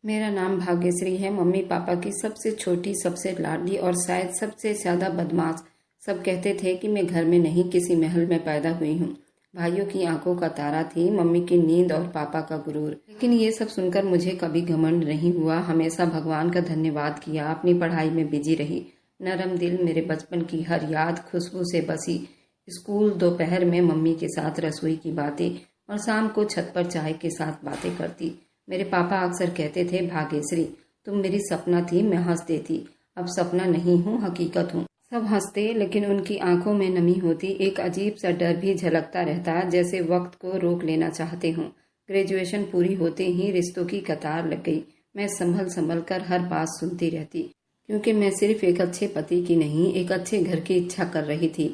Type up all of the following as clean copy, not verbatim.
मेरा नाम भाग्यश्री है। मम्मी पापा की सबसे छोटी, सबसे लाडली और शायद सबसे ज़्यादा बदमाश। सब कहते थे कि मैं घर में नहीं किसी महल में पैदा हुई हूँ। भाइयों की आंखों का तारा थी, मम्मी की नींद और पापा का गुरूर। लेकिन ये सब सुनकर मुझे कभी घमंड नहीं हुआ। हमेशा भगवान का धन्यवाद किया। अपनी पढ़ाई में बिजी रही। नरम दिल मेरे बचपन की हर याद खुशबू से बसी। स्कूल, दोपहर में मम्मी के साथ रसोई की बातें और शाम को छत पर चाय के साथ बातें करती। मेरे पापा अक्सर कहते थे, भाग्यश्री तुम मेरी सपना थी, मैं हंस देती। अब सपना नहीं हूँ, हकीकत हूँ। सब हंसते, लेकिन उनकी आंखों में नमी होती। एक अजीब सा डर भी झलकता रहता, जैसे वक्त को रोक लेना चाहते हों। ग्रेजुएशन पूरी होते ही रिश्तों की कतार लग गई। मैं संभल संभल कर हर बात सुनती रहती, क्योंकि मैं सिर्फ एक अच्छे पति की नहीं, एक अच्छे घर की इच्छा कर रही थी।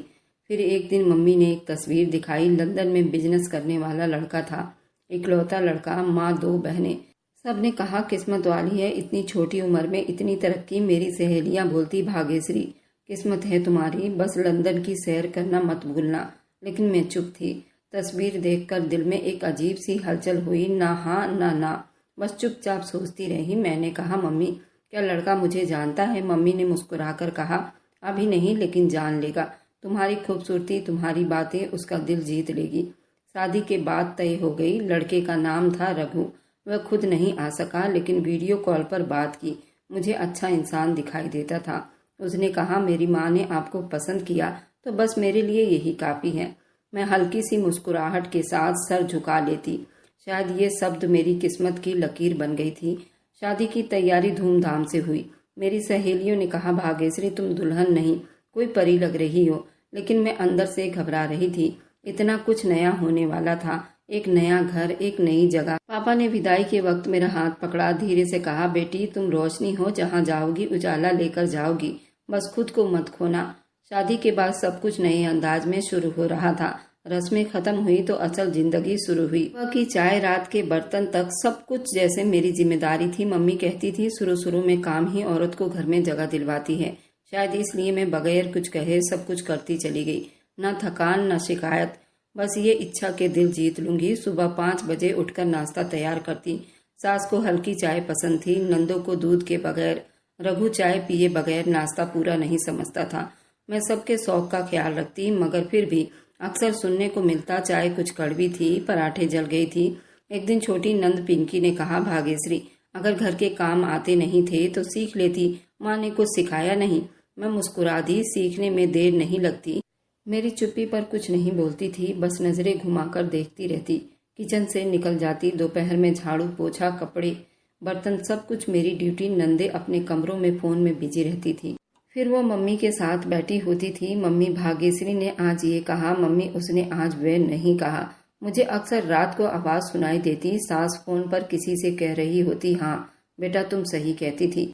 फिर एक दिन मम्मी ने एक तस्वीर दिखाई। लंदन में बिजनेस करने वाला लड़का था, इकलौता लड़का, माँ, 2 बहनें। सब ने कहा किस्मत वाली है, इतनी छोटी उम्र में इतनी तरक्की। मेरी सहेलियां बोलती, भाग्यश्री किस्मत है तुम्हारी, बस लंदन की सैर करना मत भूलना। लेकिन मैं चुप थी। तस्वीर देखकर दिल में एक अजीब सी हलचल हुई। ना हाँ ना ना, बस चुपचाप सोचती रही। मैंने कहा, मम्मी क्या लड़का मुझे जानता है? मम्मी ने मुस्कुराकर कहा, अभी नहीं, लेकिन जान लेगा। तुम्हारी खूबसूरती, तुम्हारी बातें उसका दिल जीत लेगी। शादी के बाद तय हो गई। लड़के का नाम था रघु। वह खुद नहीं आ सका, लेकिन वीडियो कॉल पर बात की। मुझे अच्छा इंसान दिखाई देता था। उसने कहा, मेरी माँ ने आपको पसंद किया तो बस मेरे लिए यही काफ़ी है। मैं हल्की सी मुस्कुराहट के साथ सर झुका लेती। शायद ये शब्द मेरी किस्मत की लकीर बन गई थी। शादी की तैयारी धूमधाम से हुई। मेरी सहेलियों ने कहा, भाग्यश्री तुम दुल्हन नहीं, कोई परी लग रही हो। लेकिन मैं अंदर से घबरा रही थी। इतना कुछ नया होने वाला था, एक नया घर, एक नई जगह। पापा ने विदाई के वक्त मेरा हाथ पकड़ा, धीरे से कहा, बेटी तुम रोशनी हो, जहाँ जाओगी उजाला लेकर जाओगी, बस खुद को मत खोना। शादी के बाद सब कुछ नए अंदाज में शुरू हो रहा था। रस्में खत्म हुई तो असल जिंदगी शुरू हुई। सुबह की चाय, रात के बर्तन तक सब कुछ जैसे मेरी जिम्मेदारी थी। मम्मी कहती थी, शुरू शुरू में काम ही औरत को घर में जगह दिलवाती है। शायद इसलिए मैं बगैर कुछ कहे सब कुछ करती चली गई। न थकान न शिकायत, बस ये इच्छा के दिल जीत लूंगी। सुबह 5 बजे उठकर नाश्ता तैयार करती। सास को हल्की चाय पसंद थी, नंदों को दूध के बगैर। रघु चाय पिए बगैर नाश्ता पूरा नहीं समझता था। मैं सबके शौक का ख्याल रखती, मगर फिर भी अक्सर सुनने को मिलता, चाय कुछ कड़वी थी, पराठे जल गई थी। एक दिन छोटी नंद पिंकी ने कहा, भाग्यश्री अगर घर के काम आते नहीं थे तो सीख लेती, माँ ने कुछ सिखाया नहीं। मैं मुस्कुरा दी, सीखने में देर नहीं लगती। मेरी चुप्पी पर कुछ नहीं बोलती थी, बस नजरें घुमाकर देखती रहती। किचन से निकल जाती। दोपहर में झाड़ू पोछा, कपड़े, बर्तन, सब कुछ मेरी ड्यूटी। नंदे अपने कमरों में फोन में बिजी रहती थी। फिर वो मम्मी के साथ बैठी होती थी। मम्मी भाग्यश्री ने आज ये कहा, मम्मी उसने आज वे नहीं कहा। मुझे अक्सर रात को आवाज सुनाई देती। सास फोन पर किसी से कह रही होती, हाँ बेटा तुम सही कहती थी।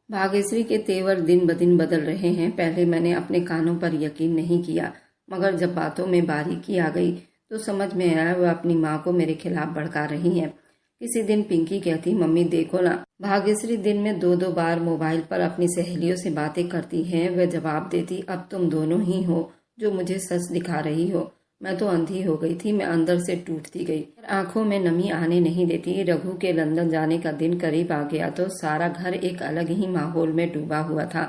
भाग्यश्री के तेवर दिन ब दिन बदल रहे हैं। पहले मैंने अपने कानों पर यकीन नहीं किया, मगर जब बातों में बारीकी आ गई तो समझ में आया वह अपनी माँ को मेरे खिलाफ भड़का रही है। किसी दिन पिंकी कहती, मम्मी देखो ना, भाग्यश्री दिन में 2-2 बार मोबाइल पर अपनी सहेलियों से बातें करती है। वह जवाब देती, अब तुम दोनों ही हो जो मुझे सच दिखा रही हो। मैं तो अंधी हो गई थी, मैं अंदर से टूटती गई, आंखों में नमी आने नहीं देती। रघु के लंदन जाने का दिन करीब आ गया तो सारा घर एक अलग ही माहौल में डूबा हुआ था।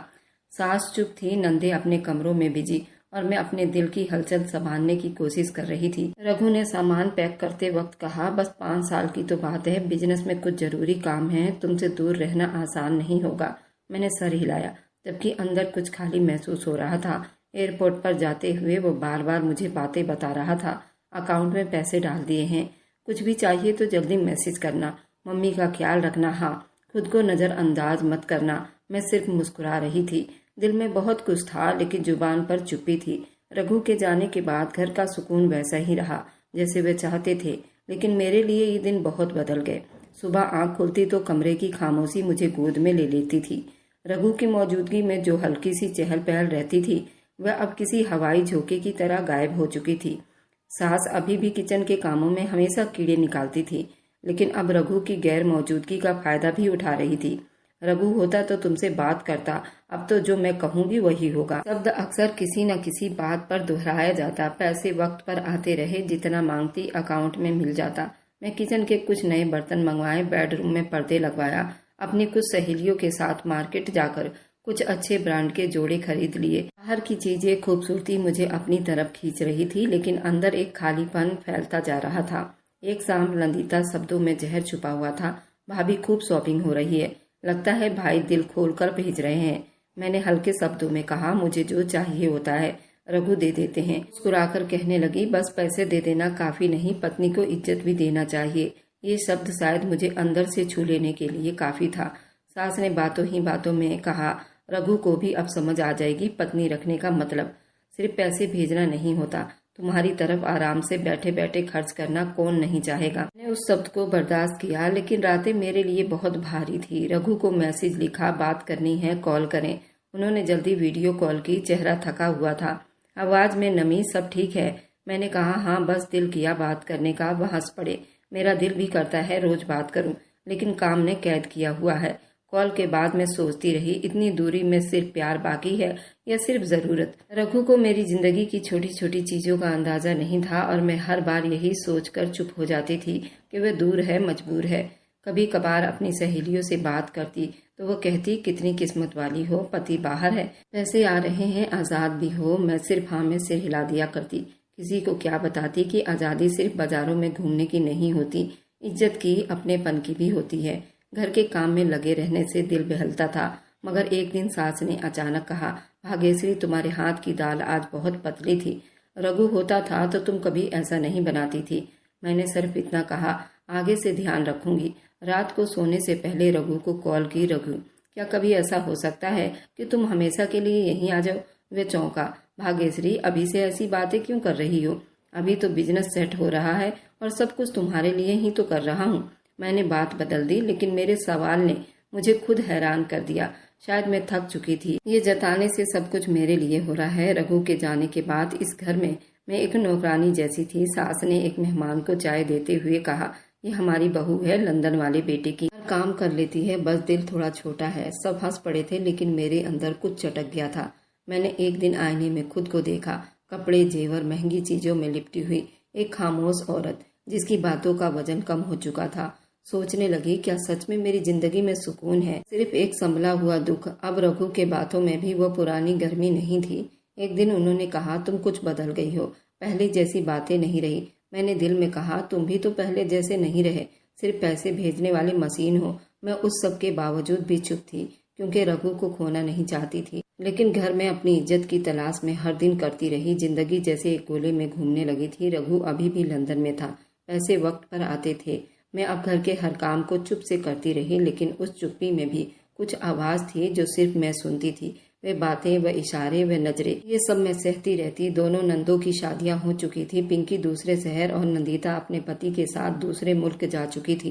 सास चुप थी, नंदे अपने कमरों में बिजी, और मैं अपने दिल की हलचल संभालने की कोशिश कर रही थी। रघु ने सामान पैक करते वक्त कहा, बस 5 साल की तो बात है, बिजनेस में कुछ जरूरी काम है, तुमसे दूर रहना आसान नहीं होगा। मैंने सर हिलाया, जबकि अंदर कुछ खाली महसूस हो रहा था। एयरपोर्ट पर जाते हुए वो बार बार मुझे बातें बता रहा था। अकाउंट में पैसे डाल दिए हैं, कुछ भी चाहिए तो जल्दी मैसेज करना, मम्मी का ख्याल रखना, हाँ खुद को नज़रअंदाज मत करना। मैं सिर्फ मुस्कुरा रही थी। दिल में बहुत कुछ था, लेकिन जुबान पर चुप्पी थी। रघु के जाने के बाद घर का सुकून वैसा ही रहा जैसे वे चाहते थे, लेकिन मेरे लिए ये दिन बहुत बदल गए। सुबह आँख खुलती तो कमरे की खामोशी मुझे गोद में ले लेती थी। रघु की मौजूदगी में जो हल्की सी चहल पहल रहती थी, वह अब किसी हवाई झोंके की तरह गायब हो चुकी थी। सास अभी भी किचन के कामों में हमेशा कीड़े निकालती थी, लेकिन अब रघु की गैर मौजूदगी का फायदा भी उठा रही थी। रघु होता तो तुमसे बात करता, अब तो जो मैं कहूंगी वही होगा। शब्द अक्सर किसी न किसी बात पर दोहराया जाता। पैसे वक्त पर आते रहे, जितना मांगती अकाउंट में मिल जाता। मैं किचन के कुछ नए बर्तन मंगवाए, बेडरूम में पर्दे लगवाया, अपनी कुछ सहेलियों के साथ मार्केट जाकर कुछ अच्छे ब्रांड के जोड़े खरीद लिए। बाहर की चीजें, खूबसूरती मुझे अपनी तरफ खींच रही थी, लेकिन अंदर एक खालीपन फैलता जा रहा था। एक शाम नंदिता शब्दों में जहर छुपा हुआ था। भाभी खूब शॉपिंग हो रही है, लगता है भाई दिल खोलकर भेज रहे हैं। मैंने हल्के शब्दों में कहा, मुझे जो चाहिए होता है रघु दे देते हैं। मुस्कुराकर कहने लगी, बस पैसे दे देना काफी नहीं, पत्नी को इज्जत भी देना चाहिए। ये शब्द शायद मुझे अंदर से छू लेने के लिए काफी था। सास ने बातों ही बातों में कहा, रघु को भी अब समझ आ जाएगी पत्नी रखने का मतलब सिर्फ पैसे भेजना नहीं होता। तुम्हारी तरफ आराम से बैठे बैठे खर्च करना कौन नहीं चाहेगा। मैंने उस शब्द को बर्दाश्त किया, लेकिन रातें मेरे लिए बहुत भारी थी। रघु को मैसेज लिखा, बात करनी है, कॉल करें। उन्होंने जल्दी वीडियो कॉल की, चेहरा थका हुआ था, आवाज में नमी। सब ठीक है? मैंने कहा, हाँ, बस दिल किया बात करने का। वह हंस पड़े। मेरा दिल भी करता है रोज बात करूं, लेकिन काम ने कैद किया हुआ है। कॉल के बाद मैं सोचती रही, इतनी दूरी में सिर्फ प्यार बाकी है या सिर्फ जरूरत। रघु को मेरी जिंदगी की छोटी छोटी चीजों का अंदाजा नहीं था और मैं हर बार यही सोचकर चुप हो जाती थी कि वह दूर है, मजबूर है। कभी कभार अपनी सहेलियों से बात करती तो वो कहती, कितनी किस्मत वाली हो, पति बाहर है, पैसे आ रहे हैं, आजाद भी हो। मैं सिर्फ हाँ में सिर हिला दिया करती। किसी को क्या बताती कि आजादी सिर्फ बाजारों में घूमने की नहीं होती, इज्जत की, अपनेपन की भी होती है। घर के काम में लगे रहने से दिल बहलता था, मगर एक दिन सास ने अचानक कहा, भाग्यश्री, तुम्हारे हाथ की दाल आज बहुत पतली थी। रघु होता था तो तुम कभी ऐसा नहीं बनाती थी। मैंने सिर्फ इतना कहा, आगे से ध्यान रखूंगी। रात को सोने से पहले रघु को कॉल की, रघु, क्या कभी ऐसा हो सकता है कि तुम हमेशा के लिए यहीं आ जाओ? वे चौंका, भाग्यश्री, अभी से ऐसी बातें क्यों कर रही हो? अभी तो बिजनेस सेट हो रहा है और सब कुछ तुम्हारे लिए ही तो कर रहा हूँ। मैंने बात बदल दी, लेकिन मेरे सवाल ने मुझे खुद हैरान कर दिया। शायद मैं थक चुकी थी ये जताने से सब कुछ मेरे लिए हो रहा है। रघु के जाने के बाद इस घर में मैं एक नौकरानी जैसी थी। सास ने एक मेहमान को चाय देते हुए कहा, ये हमारी बहू है, लंदन वाले बेटे की, हर काम कर लेती है, बस दिल थोड़ा छोटा है। सब हंस पड़े थे, लेकिन मेरे अंदर कुछ चटक गया था। मैंने एक दिन आईने में खुद को देखा, कपड़े, जेवर, महंगी चीजों में लिपटी हुई एक खामोश औरत, जिसकी बातों का वजन कम हो चुका था। सोचने लगी, क्या सच में मेरी जिंदगी में सुकून है, सिर्फ एक संभला हुआ दुख? अब रघु के बातों में भी वो पुरानी गर्मी नहीं थी। एक दिन उन्होंने कहा, तुम कुछ बदल गई हो, पहले जैसी बातें नहीं रही। मैंने दिल में कहा, तुम भी तो पहले जैसे नहीं रहे, सिर्फ पैसे भेजने वाली मशीन हो। मैं उस सब के बावजूद भी चुप थी, क्योंकि रघु को खोना नहीं चाहती थी। लेकिन घर में अपनी इज्जत की तलाश में हर दिन करती रही। जिंदगी जैसे एक गोले में घूमने लगी थी। रघु अभी भी लंदन में था, पैसे वक्त पर आते थे। मैं अब घर के हर काम को चुप से करती रही, लेकिन उस चुप्पी में भी कुछ आवाज थी जो सिर्फ मैं सुनती थी। वे बातें, वे इशारे, वे नजरें, ये सब मैं सहती रहती। दोनों नंदों की शादियां हो चुकी थी। पिंकी दूसरे शहर और नंदिता अपने पति के साथ दूसरे मुल्क जा चुकी थी,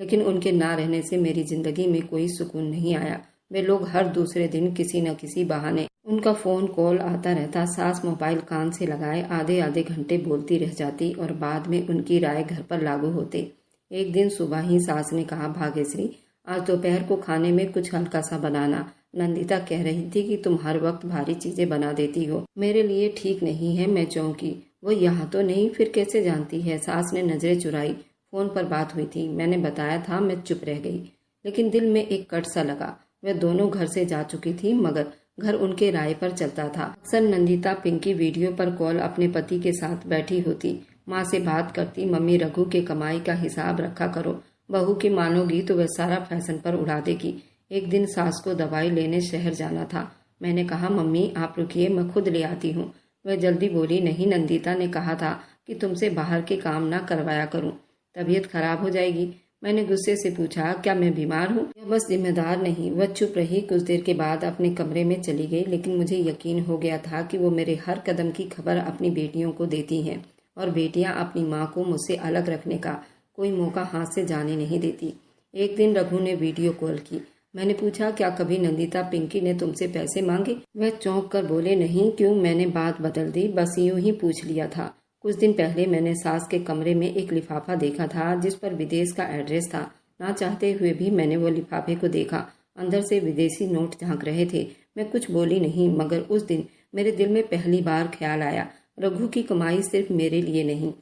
लेकिन उनके ना रहने से मेरी जिंदगी में कोई सुकून नहीं आया। वे लोग हर दूसरे दिन किसी न किसी बहाने उनका फोन कॉल आता रहता। सास मोबाइल कान से लगाए आधे आधे घंटे बोलती रह जाती और बाद में उनकी राय घर पर लागू होते। एक दिन सुबह ही सास ने कहा, भाग्यश्री, आज दोपहर को खाने में कुछ हल्का सा बनाना। नंदिता कह रही थी कि तुम हर वक्त भारी चीजें बना देती हो, मेरे लिए ठीक नहीं है। मैं चौंकी, वो यहाँ तो नहीं, फिर कैसे जानती है? सास ने नजरें चुराई। फोन पर बात हुई थी, मैंने बताया था। मैं चुप रह गई, लेकिन दिल में एक कट सा लगा। वह दोनों घर से जा चुकी थी, मगर घर उनके राय पर चलता था। अक्सर नंदिता पिंकी वीडियो पर कॉल अपने पति के साथ बैठी होती, माँ से बात करती, मम्मी रघु के कमाई का हिसाब रखा करो, बहू की मानोगी तो वह सारा फैशन पर उड़ा देगी। एक दिन सास को दवाई लेने शहर जाना था। मैंने कहा, मम्मी आप रुकिए, मैं खुद ले आती हूँ। वह जल्दी बोली, नहीं, नंदिता ने कहा था कि तुमसे बाहर के काम ना करवाया करूँ, तबीयत खराब हो जाएगी। मैंने गुस्से से पूछा, क्या मैं बीमार हूँ या बस जिम्मेदार नहीं? वह चुप रही। कुछ देर के बाद अपने कमरे में चली गई, लेकिन मुझे यकीन हो गया था कि वो मेरे हर कदम की खबर अपनी बेटियों को देती हैं और बेटियां अपनी माँ को मुझसे अलग रखने का कोई मौका हाथ से जाने नहीं देती। एक दिन रघु ने वीडियो कॉल की। मैंने पूछा, क्या कभी नंदिता पिंकी ने तुमसे पैसे मांगे? वह चौंक कर बोले, नहीं, क्यों? मैंने बात बदल दी, बस यूं ही पूछ लिया था। कुछ दिन पहले मैंने सास के कमरे में एक लिफाफा देखा था जिस पर विदेश का एड्रेस था। ना चाहते हुए भी मैंने वो लिफाफे को देखा। अंदर से विदेशी नोट झांक रहे थे। मैं कुछ बोली नहीं, मगर उस दिन मेरे दिल में पहली बार ख्याल आया, रघु की कमाई सिर्फ मेरे लिए नहीं,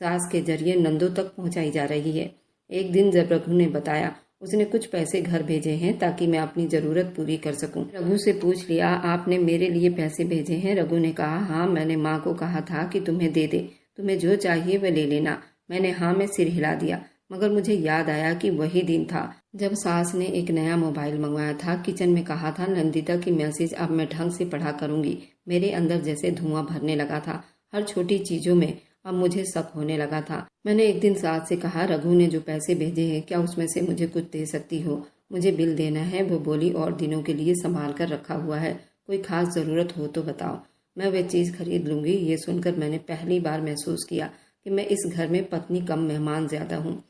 सास के जरिए नंदों तक पहुंचाई जा रही है। एक दिन जब रघु ने बताया उसने कुछ पैसे घर भेजे हैं ताकि मैं अपनी जरूरत पूरी कर सकूं। रघु से पूछ लिया, आपने मेरे लिए पैसे भेजे हैं? रघु ने कहा, हाँ, मैंने माँ को कहा था कि तुम्हें दे दे, तुम्हें जो चाहिए वह ले लेना। मैंने हाँ में सिर हिला दिया, मगर मुझे याद आया कि वही दिन था जब सास ने एक नया मोबाइल मंगवाया था। किचन में कहा था, नंदिता की मैसेज अब मैं ढंग से पढ़ा करूंगी। मेरे अंदर जैसे धुआं भरने लगा था। हर छोटी चीजों में अब मुझे शक होने लगा था। मैंने एक दिन सास से कहा, रघु ने जो पैसे भेजे हैं क्या उसमें से मुझे कुछ दे सकती हो? मुझे बिल देना है। वो बोली, और दिनों के लिए संभाल कर रखा हुआ है, कोई खास जरूरत हो तो बताओ, मैं वह चीज खरीद लूंगी। ये सुनकर मैंने पहली बार महसूस किया कि मैं इस घर में पत्नी कम मेहमान ज्यादा हूँ।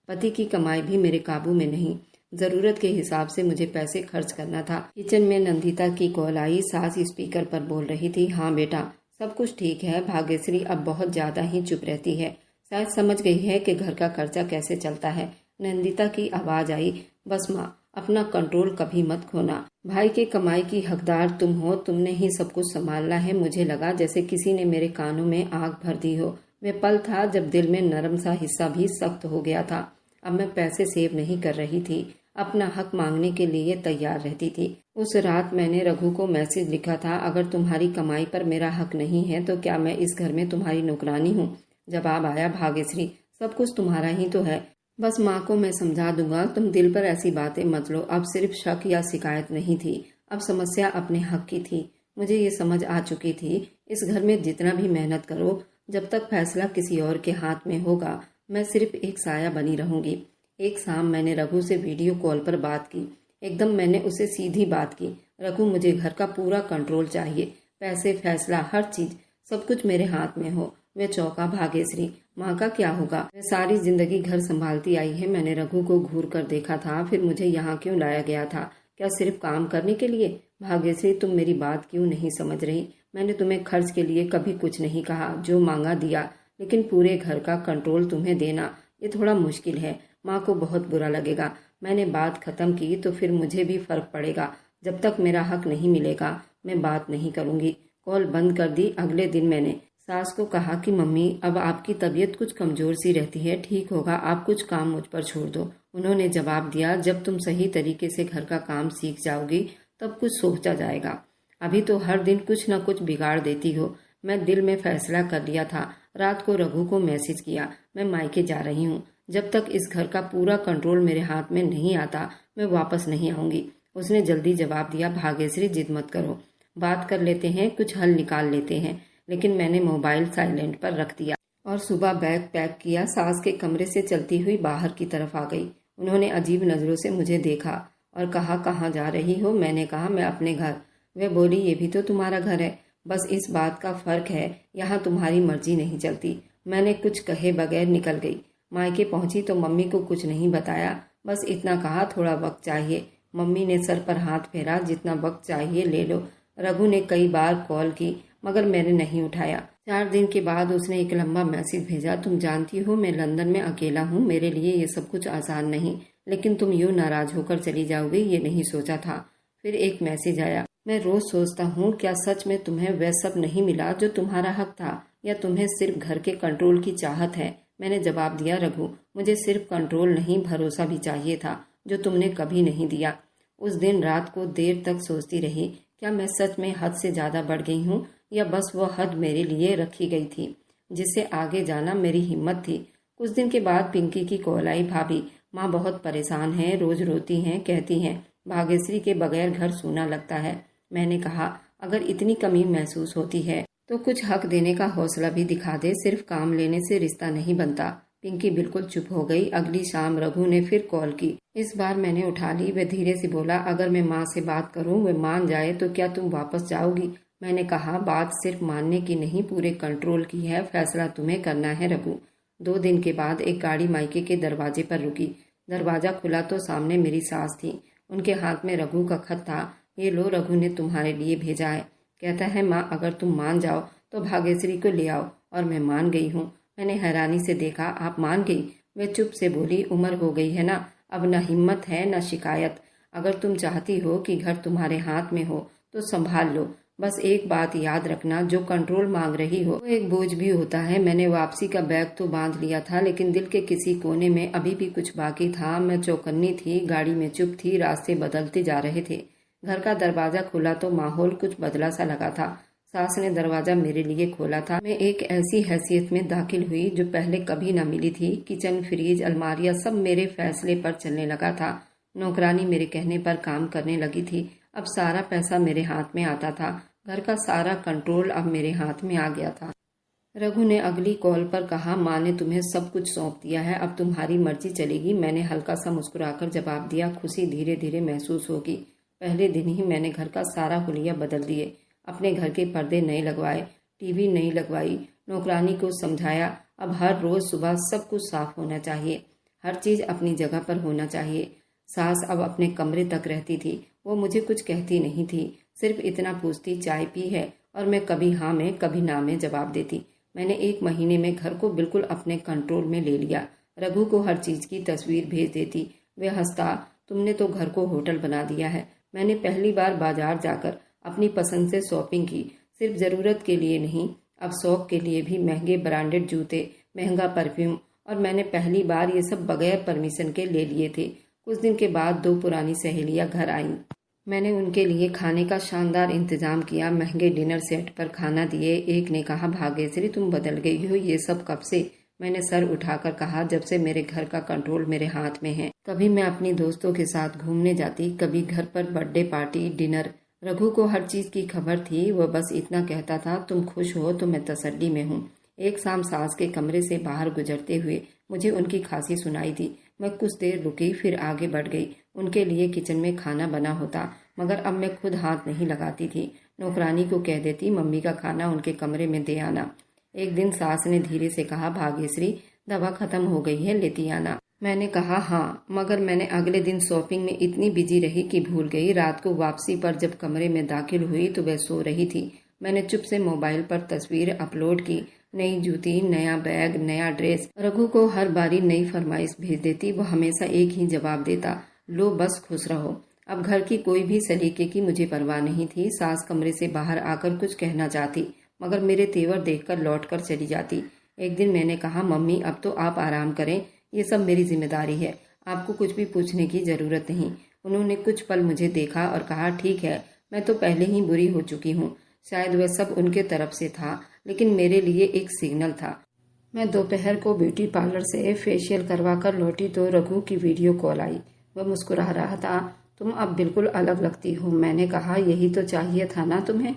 पति की कमाई भी मेरे काबू में नहीं। जरूरत के हिसाब से मुझे पैसे खर्च करना था। किचन में नंदिता की कॉल आई। सास स्पीकर पर बोल रही थी, हाँ बेटा, सब कुछ ठीक है। भाग्यश्री अब बहुत ज्यादा ही चुप रहती है, शायद समझ गई है कि घर का खर्चा कैसे चलता है। नंदिता की आवाज आई, बस माँ, अपना कंट्रोल कभी मत खोना। भाई के कमाई की हकदार तुम हो, तुमने ही सब कुछ संभालना है। मुझे लगा जैसे किसी ने मेरे कानों में आग भर दी हो। वह पल था जब दिल में नरम सा हिस्सा भी सख्त हो गया था। अब मैं पैसे सेव नहीं कर रही थी, अपना हक मांगने के लिए तैयार रहती थी। उस रात मैंने रघु को मैसेज लिखा था, अगर तुम्हारी कमाई पर मेरा हक नहीं है तो क्या मैं इस घर में तुम्हारी नौकरानी हूँ? जवाब आया, भाग्यश्री, सब कुछ तुम्हारा ही तो है, बस माँ को मैं समझा दूंगा। तुम दिल पर ऐसी बातें मत लो। अब सिर्फ शक या शिकायत नहीं थी, अब समस्या अपने हक की थी। मुझे ये समझ आ चुकी थी, इस घर में जितना भी मेहनत करो, जब तक फैसला किसी और के हाथ में होगा, मैं सिर्फ एक साया बनी रहूंगी। एक शाम मैंने रघु से वीडियो कॉल पर बात की। एकदम मैंने उसे सीधी बात की, रघु, मुझे घर का पूरा कंट्रोल चाहिए, पैसे, फैसला, हर चीज, सब कुछ मेरे हाथ में हो। वह चौंका, भाग्यश्री, माँ का क्या होगा? वह सारी जिंदगी घर संभालती आई है। मैंने रघु को घूर कर देखा था, फिर मुझे यहाँ क्यों लाया गया था? क्या सिर्फ काम करने के लिए? भाग्यश्री, तुम मेरी बात क्यों नहीं समझ रही? मैंने तुम्हें खर्च के लिए कभी कुछ नहीं कहा, जो मांगा दिया, लेकिन पूरे घर का कंट्रोल तुम्हें देना, ये थोड़ा मुश्किल है। माँ को बहुत बुरा लगेगा। मैंने बात खत्म की तो फिर मुझे भी फर्क पड़ेगा। जब तक मेरा हक नहीं मिलेगा मैं बात नहीं करूंगी। कॉल बंद कर दी। अगले दिन मैंने सास को कहा कि मम्मी, अब आपकी तबीयत कुछ कमजोर सी रहती है, ठीक होगा, आप कुछ काम मुझ पर छोड़ दो। उन्होंने जवाब दिया, जब तुम सही तरीके से घर का काम सीख जाओगी तब कुछ सोचा जाएगा, अभी तो हर दिन कुछ न कुछ बिगाड़ देती हो। मैं दिल में फैसला कर लिया था। रात को रघु को मैसेज किया, मैं मायके जा रही हूँ, जब तक इस घर का पूरा कंट्रोल मेरे हाथ में नहीं आता मैं वापस नहीं आऊंगी। उसने जल्दी जवाब दिया, भाग्यश्री, जिद मत करो, बात कर लेते हैं, कुछ हल निकाल लेते हैं। लेकिन मैंने मोबाइल साइलेंट पर रख दिया और सुबह बैग पैक किया, सास के कमरे से चलती हुई बाहर की तरफ आ गई। उन्होंने अजीब नजरों से मुझे देखा और कहा, कहाँ जा रही हो? मैंने कहा, मैं अपने घर। वह बोली, ये भी तो तुम्हारा घर है, बस इस बात का फर्क है यहाँ तुम्हारी मर्जी नहीं चलती। मैंने कुछ कहे बगैर निकल गई। मायके पहुंची तो मम्मी को कुछ नहीं बताया, बस इतना कहा, थोड़ा वक्त चाहिए। मम्मी ने सर पर हाथ फेरा, जितना वक्त चाहिए ले लो। रघु ने कई बार कॉल की मगर मैंने नहीं उठाया। 4 दिन के बाद उसने एक लंबा मैसेज भेजा, तुम जानती हो मैं लंदन में अकेला हूँ, मेरे लिए ये सब कुछ आसान नहीं, लेकिन तुम यूं नाराज होकर चली जाओगी ये नहीं सोचा था। फिर एक मैसेज आया, मैं रोज सोचता हूँ क्या सच में तुम्हें वह सब नहीं मिला जो तुम्हारा हक था, या तुम्हें सिर्फ घर के कंट्रोल की चाहत है? मैंने जवाब दिया, रघु, मुझे सिर्फ कंट्रोल नहीं भरोसा भी चाहिए था, जो तुमने कभी नहीं दिया। उस दिन रात को देर तक सोचती रही, क्या मैं सच में हद से ज्यादा बढ़ गई हूँ, या बस वह हद मेरे लिए रखी गई थी जिससे आगे जाना मेरी हिम्मत थी। कुछ दिन के बाद पिंकी की कॉल आई, भाभी, माँ बहुत परेशान है, रोज रोती हैं, कहती हैं भाग्यश्री के बगैर घर सूना लगता है। मैंने कहा, अगर इतनी कमी महसूस होती है तो कुछ हक देने का हौसला भी दिखा दे, सिर्फ काम लेने से रिश्ता नहीं बनता। पिंकी बिल्कुल चुप हो गई। अगली शाम रघु ने फिर कॉल की। इस बार मैंने उठा ली। वह धीरे से बोला, अगर मैं माँ से बात करूँ, वह मान जाए तो क्या तुम वापस जाओगी? मैंने कहा, बात सिर्फ मानने की नहीं, पूरे कंट्रोल की है, फैसला तुम्हें करना है रघु। 2 दिन के बाद एक गाड़ी मायके के दरवाजे पर रुकी। दरवाजा खुला तो सामने मेरी सास थी। उनके हाथ में रघु का खत था। ये लो, रघु ने तुम्हारे लिए भेजा है, कहता है माँ अगर तुम मान जाओ तो भाग्यश्री को ले आओ। और मैं मान गई हूँ। मैंने हैरानी से देखा, आप मान गई? वह चुप से बोली, उम्र हो गई है ना, अब न हिम्मत है न शिकायत। अगर तुम चाहती हो कि घर तुम्हारे हाथ में हो तो संभाल लो, बस एक बात याद रखना, जो कंट्रोल मांग रही हो वो एक बोझ भी होता है। मैंने वापसी का बैग तो बांध लिया था, लेकिन दिल के किसी कोने में अभी भी कुछ बाकी था। मैं चौकन्नी थी, गाड़ी में चुप थी, रास्ते बदलते जा रहे थे। घर का दरवाजा खुला तो माहौल कुछ बदला सा लगा था। सास ने दरवाजा मेरे लिए खोला था। मैं एक ऐसी हैसियत में दाखिल हुई जो पहले कभी न मिली थी। किचन, फ्रिज, अलमारियां सब मेरे फैसले पर चलने लगा था। नौकरानी मेरे कहने पर काम करने लगी थी। अब सारा पैसा मेरे हाथ में आता था। घर का सारा कंट्रोल अब मेरे हाथ में आ गया था। रघु ने अगली कॉल पर कहा, माँ ने तुम्हें सब कुछ सौंप दिया है, अब तुम्हारी मर्जी चलेगी। मैंने हल्का सा मुस्कुराकर जवाब दिया, खुशी धीरे धीरे महसूस होगी। पहले दिन ही मैंने घर का सारा हुलिया बदल दिए। अपने घर के पर्दे नए लगवाए, टीवी नई लगवाई, नौकरानी को समझाया अब हर रोज सुबह सब कुछ साफ होना चाहिए, हर चीज अपनी जगह पर होना चाहिए। सास अब अपने कमरे तक रहती थी। वो मुझे कुछ कहती नहीं थी, सिर्फ इतना पूछती, चाय पी है, और मैं कभी हाँ में कभी ना में जवाब देती। मैंने 1 महीने में घर को बिल्कुल अपने कंट्रोल में ले लिया। रघु को हर चीज की तस्वीर भेज देती। वे हंसता, तुमने तो घर को होटल बना दिया है। मैंने पहली बार बाजार जाकर अपनी पसंद से शॉपिंग की, सिर्फ जरूरत के लिए नहीं, अब शौक के लिए भी। महंगे ब्रांडेड जूते, महंगा परफ्यूम, और मैंने पहली बार ये सब बगैर परमिशन के ले लिए थे। कुछ दिन के बाद 2 पुरानी सहेलियां घर आईं। मैंने उनके लिए खाने का शानदार इंतजाम किया, महंगे डिनर सेट पर खाना दिए। एक ने कहा, भाग्यश्री तुम बदल गई हो, ये सब कब से? मैंने सर उठाकर कहा, जब से मेरे घर का कंट्रोल मेरे हाथ में है। कभी मैं अपनी दोस्तों के साथ घूमने जाती, कभी घर पर बर्थडे पार्टी, डिनर। रघु को हर चीज की खबर थी। वह बस इतना कहता था, तुम खुश हो तो मैं तसल्ली में हूँ। एक शाम सास के कमरे से बाहर गुजरते हुए मुझे उनकी खांसी सुनाई दी। मैं कुछ देर रुकी, फिर आगे बढ़ गई। उनके लिए किचन में खाना बना होता, मगर अब मैं खुद हाथ नहीं लगाती थी। नौकरानी को कह देती, मम्मी का खाना उनके कमरे में दे आना। एक दिन सास ने धीरे से कहा, भाग्यश्री दवा खत्म हो गई है, लेती आना। मैंने कहा हाँ, मगर मैंने अगले दिन शॉपिंग में इतनी बिजी रही कि भूल गई। रात को वापसी पर जब कमरे में दाखिल हुई तो वह सो रही थी। मैंने चुप से मोबाइल पर तस्वीर अपलोड की, नई जूती, नया बैग, नया ड्रेस। रघु को हर बारी नई फरमाइश भेज देती, वो हमेशा एक ही जवाब देता, लो बस खुश रहो। अब घर की कोई भी सलीके की मुझे परवाह नहीं थी। सास कमरे से बाहर आकर कुछ कहना चाहती, मगर मेरे तेवर देखकर लौटकर चली जाती। एक दिन मैंने कहा, मम्मी अब तो आप आराम करें, ये सब मेरी जिम्मेदारी है, आपको कुछ भी पूछने की जरूरत नहीं। उन्होंने कुछ पल मुझे देखा और कहा, ठीक है, मैं तो पहले ही बुरी हो चुकी हूँ। शायद वह सब उनके तरफ से था, लेकिन मेरे लिए एक सिग्नल था। मैं दोपहर को ब्यूटी पार्लर से फेशियल करवा कर लौटी तो रघु की वीडियो कॉल आई। वह मुस्कुरा रहा था, तुम अब बिल्कुल अलग लगती हो। मैंने कहा, यही तो चाहिए था ना तुम्हें,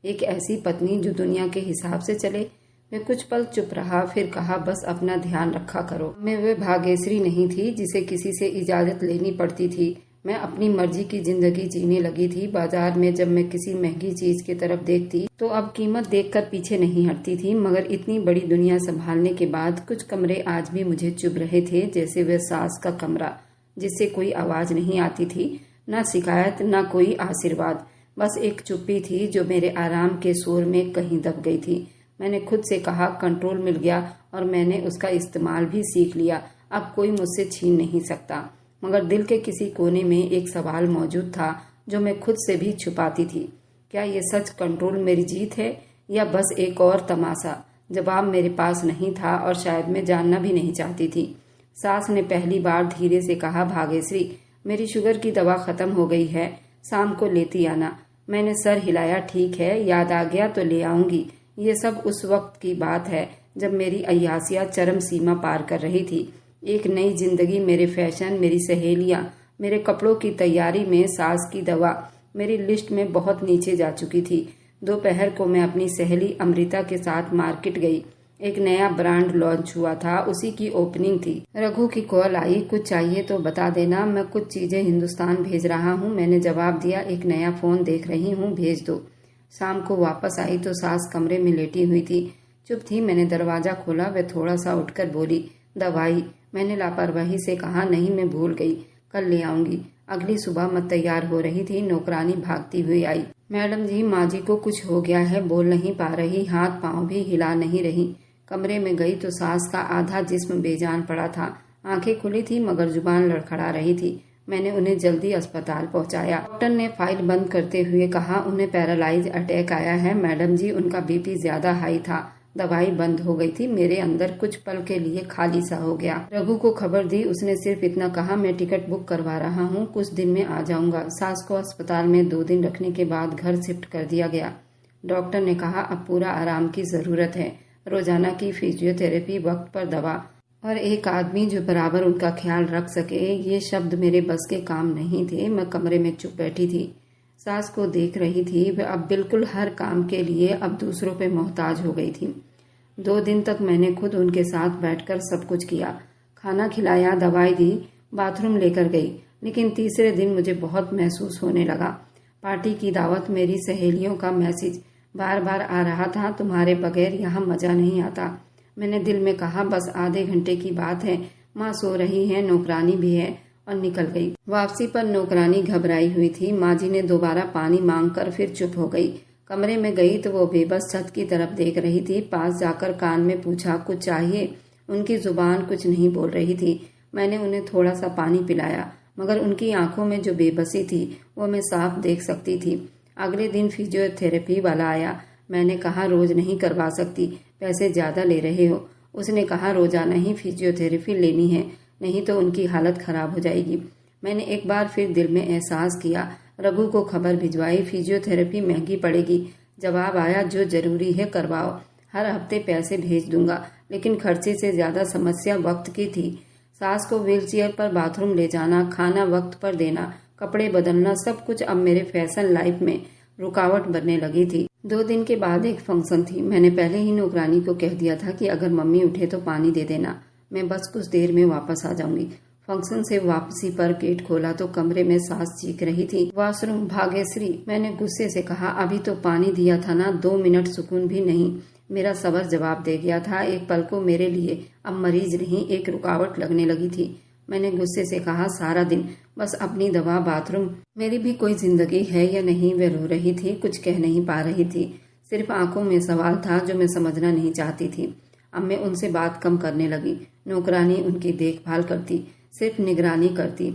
एक ऐसी पत्नी जो दुनिया के हिसाब से चले। मैं कुछ पल चुप रहा, फिर कहा, बस अपना ध्यान रखा करो। मैं वह भाग्यश्री नहीं थी जिसे किसी से इजाजत लेनी पड़ती थी। मैं अपनी मर्जी की जिंदगी जीने लगी थी। बाजार में जब मैं किसी महंगी चीज की तरफ देखती तो अब कीमत देखकर पीछे नहीं हटती थी, मगर इतनी बड़ी दुनिया संभालने के बाद कुछ कमरे आज भी मुझे चुभ रहे थे, जैसे वह सास का कमरा जिससे कोई आवाज नहीं आती थी, ना शिकायत ना कोई आशीर्वाद, बस एक चुप्पी थी जो मेरे आराम के शोर में कहीं दब गई थी। मैंने खुद से कहा, कंट्रोल मिल गया और मैंने उसका इस्तेमाल भी सीख लिया, अब कोई मुझसे छीन नहीं सकता। मगर दिल के किसी कोने में एक सवाल मौजूद था जो मैं खुद से भी छुपाती थी, क्या ये सच कंट्रोल मेरी जीत है या बस एक और तमाशा? जवाब मेरे पास नहीं था और शायद मैं जानना भी नहीं चाहती थी। सास ने पहली बार धीरे से कहा, भाग्यश्री मेरी शुगर की दवा खत्म हो गई है, शाम को लेती आना। मैंने सर हिलाया, ठीक है, याद आ गया तो ले आऊंगी। ये सब उस वक्त की बात है जब मेरी अय्यासियां चरम सीमा पार कर रही थी। एक नई जिंदगी, मेरे फैशन, मेरी सहेलियां, मेरे कपड़ों की तैयारी में सास की दवा मेरी लिस्ट में बहुत नीचे जा चुकी थी। दोपहर को मैं अपनी सहेली अमृता के साथ मार्केट गई। एक नया ब्रांड लॉन्च हुआ था, उसी की ओपनिंग थी। रघु की कॉल आई, कुछ चाहिए तो बता देना, मैं कुछ चीजें हिंदुस्तान भेज रहा हूँ। मैंने जवाब दिया, एक नया फोन देख रही हूँ, भेज दो। शाम को वापस आई तो सास कमरे में लेटी हुई थी, चुप थी। मैंने दरवाजा खोला, वह थोड़ा सा उठकर बोली, दवाई? मैंने लापरवाही से कहा, नहीं मैं भूल गई, कल ले आऊंगी। अगली सुबह मैं तैयार हो रही थी, नौकरानी भागती हुई आई, मैडम जी माँ जी को कुछ हो गया है, बोल नहीं पा रही, हाथ पांव भी हिला नहीं रही। कमरे में गई तो सास का आधा जिस्म बेजान पड़ा था, आंखें खुली थी मगर जुबान लड़खड़ा रही थी। मैंने उन्हें जल्दी अस्पताल पहुंचाया। डॉक्टर ने फाइल बंद करते हुए कहा, उन्हें पैरालाइज अटैक आया है मैडम जी, उनका बीपी ज्यादा हाई था। दवाई बंद हो गई थी। मेरे अंदर कुछ पल के लिए खाली सा हो गया। रघु को खबर दी। उसने सिर्फ इतना कहा, मैं टिकट बुक करवा रहा हूँ, कुछ दिन में आ जाऊंगा। सास को अस्पताल में 2 दिन रखने के बाद घर शिफ्ट कर दिया गया। डॉक्टर ने कहा, अब पूरा आराम की जरूरत है, रोजाना की फिजियोथेरेपी, वक्त पर दवा और एक आदमी जो बराबर उनका ख्याल रख सके। ये शब्द मेरे बस के काम नहीं थे। मैं कमरे में चुप बैठी थी, सास को देख रही थी। वह अब बिल्कुल हर काम के लिए अब दूसरों पे मोहताज हो गई थी। 2 दिन तक मैंने खुद उनके साथ बैठकर सब कुछ किया, खाना खिलाया, दवाई दी, बाथरूम लेकर गई। लेकिन तीसरे दिन मुझे बहुत महसूस होने लगा। पार्टी की दावत, मेरी सहेलियों का मैसेज बार बार आ रहा था, तुम्हारे बगैर यहाँ मजा नहीं आता। मैंने दिल में कहा, बस आधे घंटे की बात है, माँ सो रही है, नौकरानी भी है, और निकल गई। वापसी पर नौकरानी घबराई हुई थी। माँ जी ने दोबारा पानी मांगकर फिर चुप हो गई। कमरे में गई तो वो बेबस छत की तरफ देख रही थी। पास जाकर कान में पूछा, कुछ चाहिए? उनकी जुबान कुछ नहीं बोल रही थी। मैंने उन्हें थोड़ा सा पानी पिलाया, मगर उनकी आंखों में जो बेबसी थी वो मैं साफ देख सकती थी। अगले दिन फिजियोथेरेपी वाला आया। मैंने कहा, रोज नहीं करवा सकती, पैसे ज्यादा ले रहे हो। उसने कहा, रोजाना ही फिजियोथेरेपी लेनी है, नहीं तो उनकी हालत खराब हो जाएगी। मैंने एक बार फिर दिल में एहसास किया। रघु को खबर भिजवाई, फिजियोथेरेपी महंगी पड़ेगी। जवाब आया, जो जरूरी है करवाओ, हर हफ्ते पैसे भेज दूंगा। लेकिन खर्चे से ज्यादा समस्या वक्त की थी। सास को व्हीलचेयर पर बाथरूम ले जाना, खाना वक्त पर देना, कपड़े बदलना, सब कुछ अब मेरे फैशन लाइफ में रुकावट बनने लगी थी। 2 दिन के बाद एक फंक्शन थी। मैंने पहले ही नौकरानी को कह दिया था कि अगर मम्मी उठे तो पानी दे देना, मैं बस कुछ देर में वापस आ जाऊंगी। फंक्शन से वापसी पर गेट खोला तो कमरे में सास चीख रही थी, वॉशरूम भाग्यश्री। मैंने गुस्से से कहा, अभी तो पानी दिया था ना, 2 मिनट सुकून भी नहीं। मेरा सबर जवाब दे गया था। एक पल को मेरे लिए अब मरीज नहीं, एक रुकावट लगने लगी थी। मैंने गुस्से से कहा, सारा दिन बस अपनी दवा, बाथरूम, मेरी भी कोई जिंदगी है या नहीं? वे रो रही थी, कुछ कह नहीं पा रही थी। सिर्फ आंखों में सवाल था जो मैं समझना नहीं चाहती थी। अब मैं उनसे बात कम करने लगी। नौकरानी उनकी देखभाल करती, सिर्फ निगरानी करती।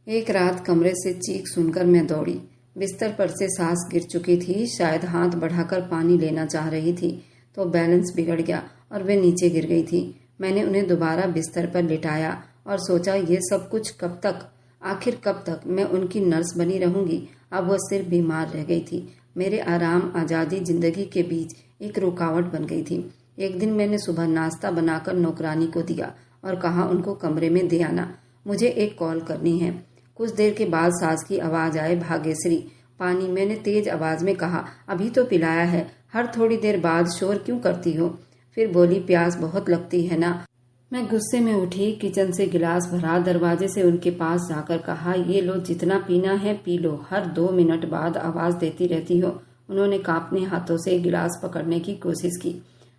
एक रात कमरे से चीख सुनकर मैं दौड़ी। बिस्तर पर से सास गिर चुकी थी। शायद हाथ बढ़ाकर पानी लेना चाह रही थी तो बैलेंस बिगड़ गया और वे नीचे गिर गई थी। मैंने उन्हें दोबारा बिस्तर पर लिटाया और सोचा, ये सब कुछ कब तक? आखिर कब तक मैं उनकी नर्स बनी रहूंगी? अब वह सिर्फ बीमार रह गई थी। मेरे आराम, आजादी, जिंदगी के बीच एक रुकावट बन गई थी। एक दिन मैंने सुबह नाश्ता बनाकर नौकरानी को दिया और कहा, उनको कमरे में दे आना, मुझे एक कॉल करनी है। कुछ देर के बाद सास की आवाज आए, भाग्यश्री पानी। मैंने तेज आवाज में कहा, अभी तो पिलाया है, हर थोड़ी देर बाद शोर क्यों करती हो? फिर बोली, प्यास बहुत लगती है ना। मैं गुस्से में उठी, किचन से गिलास भरा, दरवाजे से उनके पास जाकर कहा, ये लो, जितना पीना है पी लो, हर 2 मिनट बाद आवाज देती रहती हो। उन्होंने कांपने हाथों से गिलास पकड़ने की कोशिश की,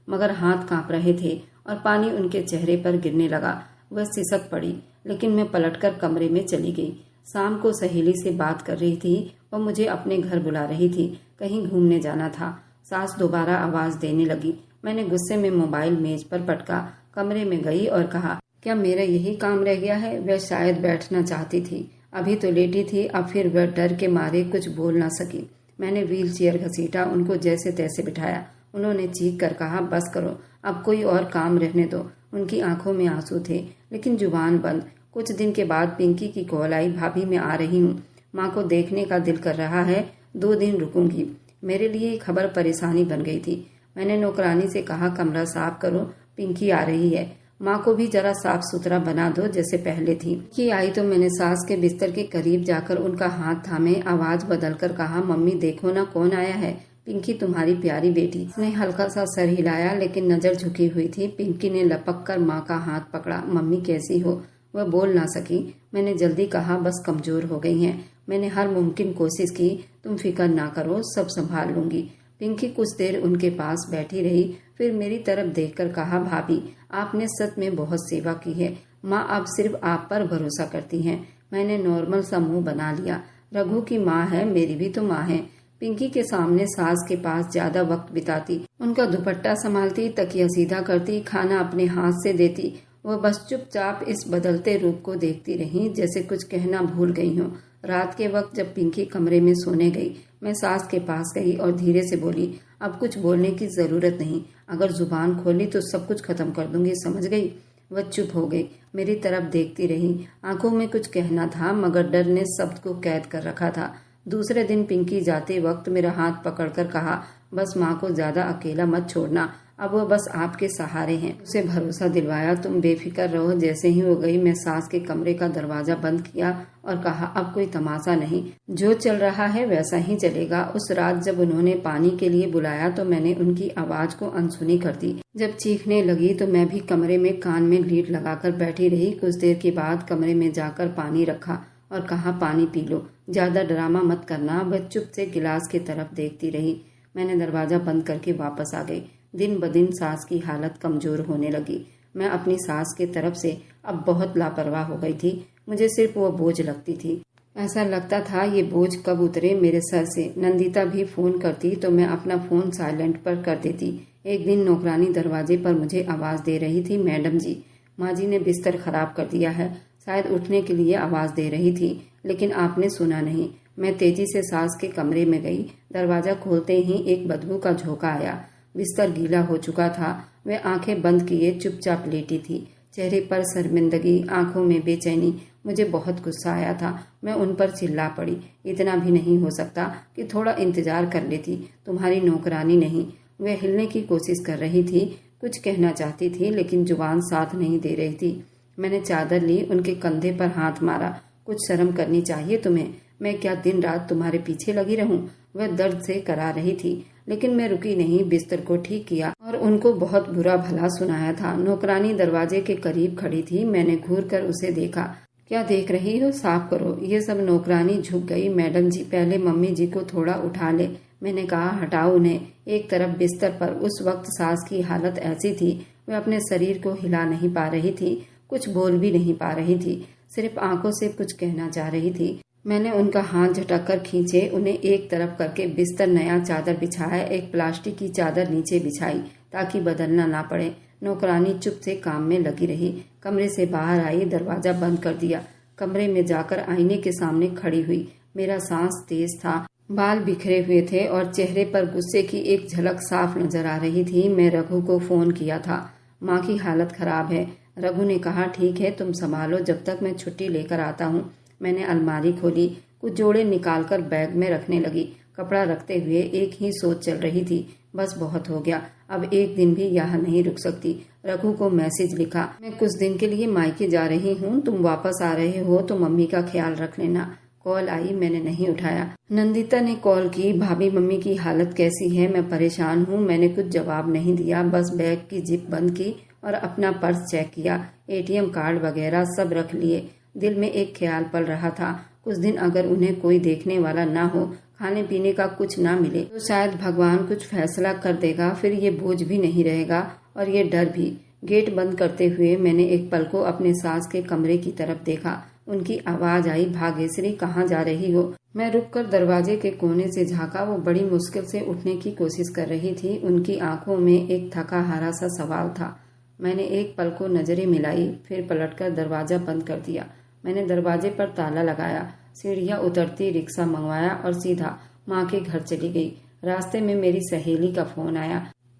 मगर हाथ कांप रहे थे और पानी उनके चेहरे पर गिरने लगा। वह सिसक पड़ी, लेकिन मैं पलटकर कमरे में चली गई। शाम को सहेली से बात कर रही थी, वह मुझे अपने घर बुला रही थी, कहीं घूमने जाना था। सास दोबारा आवाज देने लगी। मैंने गुस्से में मोबाइल मेज पर पटका, कमरे में गई और कहा, क्या मेरा यही काम रह गया है? वह शायद बैठना चाहती थी, अभी तो लेटी थी। अब फिर वह डर के मारे कुछ बोल ना सकी। मैंने व्हील चेयर घसीटा, उनको जैसे तैसे बिठाया। उन्होंने चीख कर कहा, बस करो, अब कोई और काम रहने दो। उनकी आंखों में आंसू थे, लेकिन जुबान बंद। कुछ दिन के बाद पिंकी की कॉल आई, भाभी मैं आ रही हूँ, माँ को देखने का दिल कर रहा है, 2 दिन रुकूंगी। मेरे लिए खबर परेशानी बन गई थी। मैंने नौकरानी से कहा, कमरा साफ करो, पिंकी आ रही है, माँ को भी जरा साफ सुथरा बना दो जैसे पहले थी। पिंकी आई तो मैंने सास के बिस्तर के करीब जाकर उनका हाथ थामे, आवाज बदलकर कहा, मम्मी देखो ना कौन आया है। पिंकी तुम्हारी प्यारी बेटी। उसने हल्का सा सर हिलाया, लेकिन नजर झुकी हुई थी। पिंकी ने लपक कर माँ का हाथ पकड़ा। मम्मी कैसी हो? वह बोल ना सकी। मैंने जल्दी कहा, बस कमजोर हो गई हैं। मैंने हर मुमकिन कोशिश की, तुम फिक्र ना करो, सब संभाल लूंगी। पिंकी कुछ देर उनके पास बैठी रही, फिर मेरी तरफ देखकर कहा, भाभी आपने सच में बहुत सेवा की है, माँ अब सिर्फ आप पर भरोसा करती हैं। मैंने नॉर्मल सा मुंह बना लिया। रघु की माँ है, मेरी भी तो माँ है। पिंकी के सामने सास के पास ज्यादा वक्त बिताती, उनका दुपट्टा संभालती, तकिया सीधा करती, खाना अपने हाथ से देती। वह बस चुपचाप इस बदलते रूप को देखती रही, जैसे कुछ कहना भूल गई हूँ। रात के वक्त जब पिंकी कमरे में सोने गई, मैं सास के पास गई और धीरे से बोली, अब कुछ बोलने की जरूरत नहीं, अगर जुबान खोली तो सब कुछ खत्म कर दूंगी, समझ गई? वह चुप हो गई, मेरी तरफ देखती रही। आंखों में कुछ कहना था मगर डर ने शब्द को कैद कर रखा था। दूसरे दिन पिंकी जाते वक्त मेरा हाथ पकड़कर कहा, बस माँ को ज्यादा अकेला मत छोड़ना, अब वह बस आपके सहारे हैं। उसे भरोसा दिलवाया, तुम बेफिक्र रहो। जैसे ही वो गई, मैं सास के कमरे का दरवाजा बंद किया और कहा, अब कोई तमाशा नहीं, जो चल रहा है वैसा ही चलेगा। उस रात जब उन्होंने पानी के लिए बुलाया तो मैंने उनकी आवाज को अनसुनी कर दी। जब चीखने लगी तो मैं भी कमरे में कान में लीड लगाकर बैठी रही। कुछ देर के बाद कमरे में जाकर पानी रखा और कहा, पानी पी लो, ज्यादा ड्रामा मत करना। वह चुप से गिलास की तरफ देखती रही। मैंने दरवाजा बंद करके वापस आ गई। दिन ब दिन सास की हालत कमजोर होने लगी। मैं अपनी सास के तरफ से अब बहुत लापरवाह हो गई थी। मुझे सिर्फ वो बोझ लगती थी। ऐसा लगता था ये बोझ कब उतरे मेरे सर से। नंदिता भी फोन करती तो मैं अपना फोन साइलेंट पर कर देती। एक दिन नौकरानी दरवाजे पर मुझे आवाज दे रही थी, मैडम जी, माँ जी ने बिस्तर खराब कर दिया है। शायद उठने के लिए आवाज दे रही थी, लेकिन आपने सुना नहीं। मैं तेजी से सास के कमरे में गई। दरवाजा खोलते ही एक बदबू का झोंका आया। बिस्तर गीला हो चुका था। वह आंखें बंद किए चुपचाप लेटी थी, चेहरे पर शर्मिंदगी, आंखों में बेचैनी। मुझे बहुत गुस्सा आया था। मैं उन पर चिल्ला पड़ी, इतना भी नहीं हो सकता कि थोड़ा इंतजार कर लेती, तुम्हारी नौकरानी नहीं। वह हिलने की कोशिश कर रही थी, कुछ कहना चाहती थी लेकिन जुबान साथ नहीं दे रही थी। मैंने चादर ली, उनके कंधे पर हाथ मारा। कुछ शर्म करनी चाहिए तुम्हें, मैं क्या दिन रात तुम्हारे पीछे लगी रहूं? वह दर्द से करा रही थी, लेकिन मैं रुकी नहीं। बिस्तर को ठीक किया और उनको बहुत बुरा भला सुनाया था। नौकरानी दरवाजे के करीब खड़ी थी। मैंने घूर कर उसे देखा। क्या देख रही हो, साफ करो। ये सब नौकरानी झुक गई। मैडम जी, पहले मम्मी जी को थोड़ा उठा ले। मैंने कहा, हटाओ उन्हें। एक तरफ बिस्तर पर उस वक्त सास की हालत ऐसी थी, वह अपने शरीर को हिला नहीं पा रही थी, कुछ बोल भी नहीं पा रही थी, सिर्फ आंखों से कुछ कहना चाह रही थी। मैंने उनका हाथ झटक खींचे, उन्हें एक तरफ करके बिस्तर नया चादर बिछाया। एक प्लास्टिक की चादर नीचे बिछाई ताकि बदलना ना पड़े। नौकरानी चुप से काम में लगी रही। कमरे से बाहर आई, दरवाजा बंद कर दिया। कमरे में जाकर आईने के सामने खड़ी हुई। मेरा सांस तेज था, बाल बिखरे हुए थे और चेहरे पर गुस्से की एक झलक साफ नजर आ रही थी। मैं रघु को फोन किया था। माँ की हालत खराब है। रघु ने कहा, ठीक है, तुम संभालो, जब तक मैं छुट्टी लेकर आता हूँ। मैंने अलमारी खोली, कुछ जोड़े निकालकर बैग में रखने लगी। कपड़ा रखते हुए एक ही सोच चल रही थी, बस बहुत हो गया, अब एक दिन भी यहाँ नहीं रुक सकती। रघु को मैसेज लिखा, मैं कुछ दिन के लिए मायके जा रही हूँ, तुम वापस आ रहे हो तो मम्मी का ख्याल रख लेना। कॉल आई, मैंने नहीं उठाया। नंदिता ने कॉल की, भाभी मम्मी की हालत कैसी है, मैं परेशान हूँ। मैंने कुछ जवाब नहीं दिया, बस बैग की जिप बंद की और अपना पर्स चेक किया। एटीएम कार्ड वगैरह सब रख लिए। दिल में एक ख्याल पल रहा था, कुछ दिन अगर उन्हें कोई देखने वाला ना हो, खाने पीने का कुछ ना मिले, तो शायद भगवान कुछ फैसला कर देगा। फिर ये बोझ भी नहीं रहेगा और ये डर भी। गेट बंद करते हुए मैंने एक पल को अपने सास के कमरे की तरफ देखा। उनकी आवाज आई, भाग्यश्री कहाँ जा रही हो? मैं रुककर दरवाजे के कोने से झांका। वो बड़ी मुश्किल से उठने की कोशिश कर रही थी। उनकी आंखों में एक थका हारा सा सवाल था। मैंने एक पल को नजरें मिलाई, फिर पलटकर दरवाजा बंद कर दिया। मैंने दरवाजे पर ताला लगाया, सीढ़ियाँ उतरती रिक्शा मंगवाया और सीधा माँ के घर चली गई। रास्ते में मेरी सहेली का फोन आया,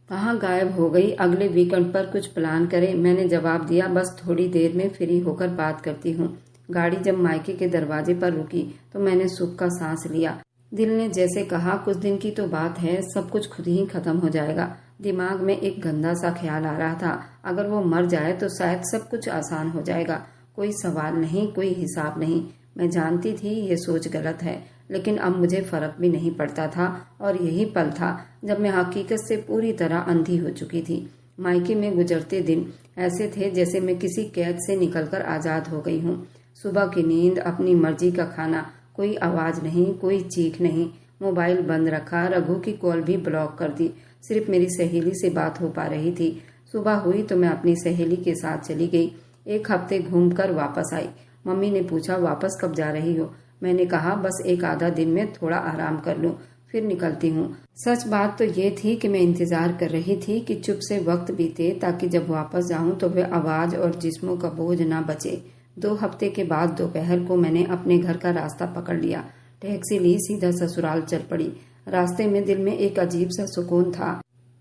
कहाँ गायब हो गई, अगले वीकेंड पर कुछ प्लान करें। मैंने जवाब दिया, बस थोड़ी देर में फ्री होकर बात करती हूँ। गाड़ी जब मायके के दरवाजे पर रुकी तो मैंने सुख का सांस लिया। दिल ने जैसे कहा, कुछ दिन की तो बात है, सब कुछ खुद ही खत्म हो जाएगा। दिमाग में एक गंदा सा ख्याल आ रहा था, अगर वो मर जाए तो शायद सब कुछ आसान हो जाएगा। कोई सवाल नहीं, कोई हिसाब नहीं। मैं जानती थी ये सोच गलत है, लेकिन अब मुझे फर्क भी नहीं पड़ता था। और यही पल था जब मैं हकीकत से पूरी तरह अंधी हो चुकी थी। मायके में गुजरते दिन ऐसे थे जैसे मैं किसी कैद से निकलकर आजाद हो गई हूँ। सुबह की नींद, अपनी मर्जी का खाना, कोई आवाज नहीं, कोई चीख नहीं। मोबाइल बंद रखा, रघु की कॉल भी ब्लॉक कर दी। सिर्फ मेरी सहेली से बात हो पा रही थी। सुबह हुई तो मैं अपनी सहेली के साथ चली गई। एक हफ्ते घूमकर वापस आई। मम्मी ने पूछा, वापस कब जा रही हो? मैंने कहा, बस एक आधा दिन में थोड़ा आराम कर लूं, फिर निकलती हूँ। सच बात तो ये थी कि मैं इंतजार कर रही थी कि चुप से वक्त बीते, ताकि जब वापस जाऊं तो वे आवाज और जिस्मों का बोझ ना बचे। 2 हफ्ते के बाद दोपहर को मैंने अपने घर का रास्ता पकड़ लिया। टैक्सी ली, सीधा ससुराल चल पड़ी। रास्ते में दिल में एक अजीब सा सुकून था,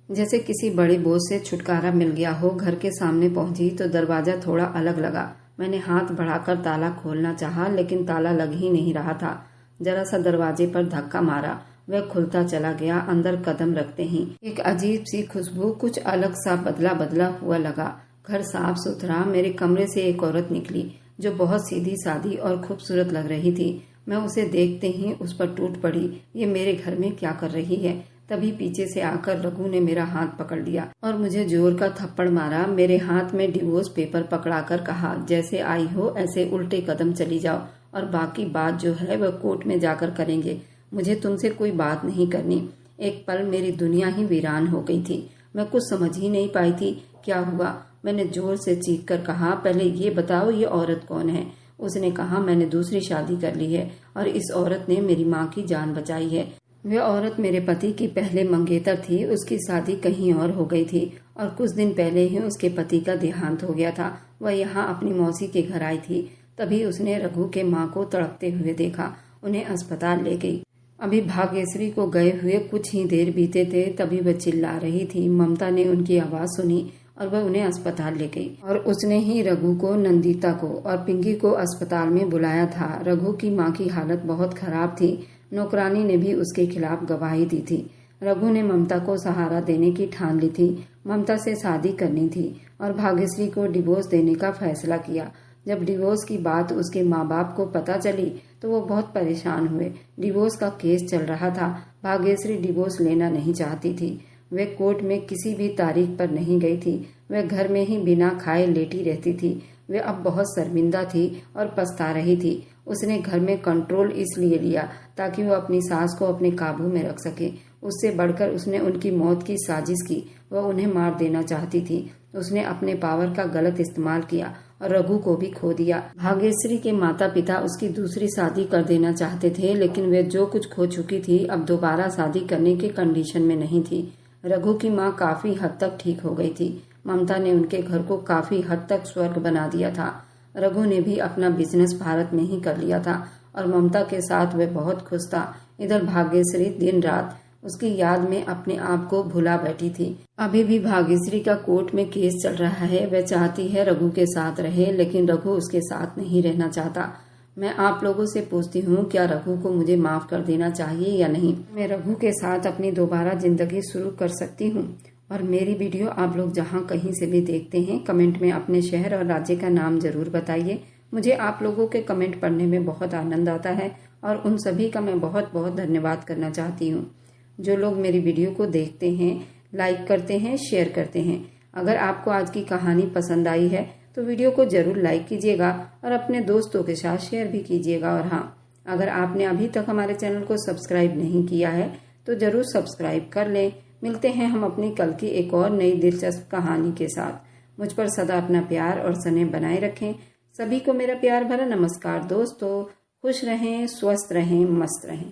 जैसे किसी बड़े बोझ से छुटकारा मिल गया हो। घर के सामने पहुंची तो दरवाजा थोड़ा अलग लगा। मैंने हाथ बढ़ाकर ताला खोलना चाहा, लेकिन ताला लग ही नहीं रहा था। जरा सा दरवाजे पर धक्का मारा, वह खुलता चला गया। अंदर कदम रखते ही एक अजीब सी खुशबू, कुछ अलग सा बदला बदला हुआ लगा। घर साफ सुथरा। मेरे कमरे से एक औरत निकली जो बहुत सीधी सादी और खूबसूरत लग रही थी। मैं उसे देखते ही उस पर टूट पड़ी। ये मेरे घर में क्या कर रही है? तभी पीछे से आकर रघु ने मेरा हाथ पकड़ लिया और मुझे जोर का थप्पड़ मारा। मेरे हाथ में डिवोर्स पेपर पकड़ाकर कहा, जैसे आई हो ऐसे उल्टे कदम चली जाओ, और बाकी बात जो है वह कोर्ट में जाकर करेंगे। मुझे तुमसे कोई बात नहीं करनी। एक पल मेरी दुनिया ही वीरान हो गई थी। मैं कुछ समझ ही नहीं पाई थी क्या हुआ। मैंने जोर से चीख कर कहा, पहले ये बताओ ये औरत कौन है? उसने कहा, मैंने दूसरी शादी कर ली है और इस औरत ने मेरी माँ की जान बचाई है। वह औरत मेरे पति की पहले मंगेतर थी। उसकी शादी कहीं और हो गई थी और कुछ दिन पहले ही उसके पति का देहांत हो गया था। वह यहाँ अपनी मौसी के घर आई थी। तभी उसने रघु के माँ को तड़पते हुए देखा। उन्हें अस्पताल ले गई। अभी भाग्यश्री को गए हुए कुछ ही देर बीते थे, तभी वह चिल्ला रही थी। ममता ने उनकी आवाज सुनी और वह उन्हें अस्पताल ले गई, और उसने ही रघु को, नंदिता को और पिंकी को अस्पताल में बुलाया था। रघु की माँ की हालत बहुत खराब थी। नौकरानी ने भी उसके खिलाफ गवाही दी थी। रघु ने ममता को सहारा देने की ठान ली थी। ममता से शादी करनी थी और भाग्यश्री को डिवोर्स देने का फैसला किया। जब डिवोर्स की बात उसके माँ बाप को पता चली तो वो बहुत परेशान हुए। डिवोर्स का केस चल रहा था। भाग्यश्री डिवोर्स लेना नहीं चाहती थी। वह कोर्ट में किसी भी तारीख पर नहीं गई थी। वह घर में ही बिना खाए लेटी रहती थी। वह अब बहुत शर्मिंदा थी और पछता रही थी। उसने घर में कंट्रोल इसलिए लिया ताकि वो अपनी सास को अपने काबू में रख सके। उससे बढ़कर उसने उनकी मौत की साजिश की। वह उन्हें मार देना चाहती थी। उसने अपने पावर का गलत इस्तेमाल किया और रघु को भी खो दिया। भाग्यश्री के माता पिता उसकी दूसरी शादी कर देना चाहते थे, लेकिन वे जो कुछ खो चुकी थी अब दोबारा शादी करने की कंडीशन में नहीं थी। रघु की माँ काफी हद तक ठीक हो गई थी। ममता ने उनके घर को काफी हद तक स्वर्ग बना दिया था। रघु ने भी अपना बिजनेस भारत में ही कर लिया था और ममता के साथ वह बहुत खुश था। इधर भाग्यश्री दिन रात उसकी याद में अपने आप को भुला बैठी थी। अभी भी भाग्यश्री का कोर्ट में केस चल रहा है। वह चाहती है रघु के साथ रहे, लेकिन रघु उसके साथ नहीं रहना चाहता। मैं आप लोगों से पूछती हूँ, क्या रघु को मुझे माफ कर देना चाहिए या नहीं? मैं रघु के साथ अपनी दोबारा जिंदगी शुरू कर सकती हूँ। और मेरी वीडियो आप लोग जहाँ कहीं से भी देखते हैं, कमेंट में अपने शहर और राज्य का नाम जरूर बताइए। मुझे आप लोगों के कमेंट पढ़ने में बहुत आनंद आता है और उन सभी का मैं बहुत बहुत धन्यवाद करना चाहती हूँ। जो लोग मेरी वीडियो को देखते हैं, लाइक करते हैं, शेयर करते हैं। अगर आपको आज की कहानी पसंद आई है तो वीडियो को जरूर लाइक कीजिएगा और अपने दोस्तों के साथ शेयर भी कीजिएगा। और हाँ, अगर आपने अभी तक हमारे चैनल को सब्सक्राइब नहीं किया है तो जरूर सब्सक्राइब कर लें। मिलते हैं हम अपनी कल की एक और नई दिलचस्प कहानी के साथ। मुझ पर सदा अपना प्यार और स्नेह बनाए रखें। सभी को मेरा प्यार भरा नमस्कार दोस्तों। खुश रहें, स्वस्थ रहें, मस्त रहें।